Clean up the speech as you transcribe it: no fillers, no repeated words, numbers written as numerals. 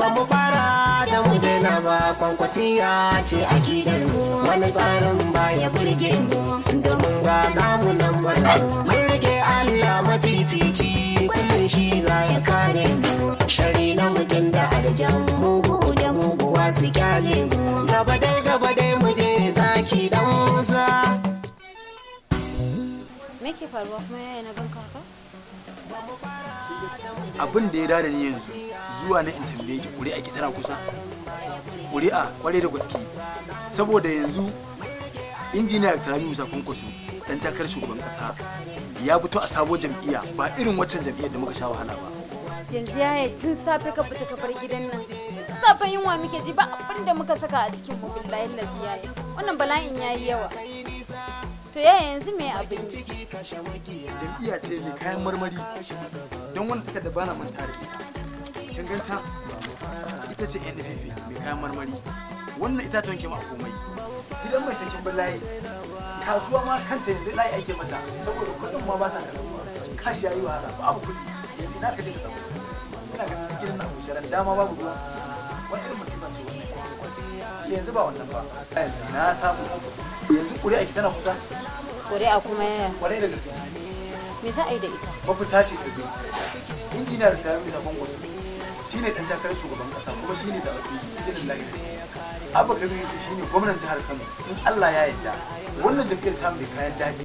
ba mu fara da mu daina ba, kwankwasiya ce akidar mu, wani tsarin ba ya burge mu, domin ga namu nan mun rike Allah mafifici, kullum shi za ya kare mu, shari na mutum da arjan, mugu da muguwa su kyale mu, gaba dai mu je zaki dan Musa. Me ke faruwa kuma yaya na ganka haka? Abin da ya dada ni yanzu zuwa na in tambaye ki ƙuri'a ki tana kusa. Ƙuri'a kwarai da gaske, saboda yanzu injiniya Rabi Musa Kwankwaso dan takarar shugaban kasa ya fito a sabon jam'iyya, ba irin waccan jam'iyyar da muka sha wahala ba. Yanzu yaya tun safe ka fita ka bar gidan nan, safe yunwa muke ji, ba abin da muka saka a cikin mu, billahi lazi yaya wannan bala'in yayi yawa. To yaya yanzu me abin yi? Jam'iyya ce mai kayan marmari, don wanda take da bana manta da ita. Kin ganta? Ita ce NPP mai kayan marmari. Wannan itatuwan ke ma komai. Gidan mai sakin bala'i. Kasuwa ma kanta yanzu layi ake mata, saboda kuɗin ma ba sa kasuwa. Kashi yayi wahala, babu kuɗi. Yanzu na ka je ka samu. Ina ga gidan na kusharan dama babu ruwa. Wani irin musiba ce wannan. Yanzu ba wannan ba. Na samu. Yanzu ƙuri'a ki tana kusa. Ƙuri'a kuma yaya? Kwarai da gaske. Me za a yi da ita? Mafita ce ta biyu. Injiniyar Rabi Musa Kwankwaso shi ne ɗan takarar shugaban ƙasa, kuma shi ne da izinin lahi. Abba Kabir shi ne gwamnan jihar Kano. In Allah ya yarda wannan jam'iyyar ta mai kayan daɗi.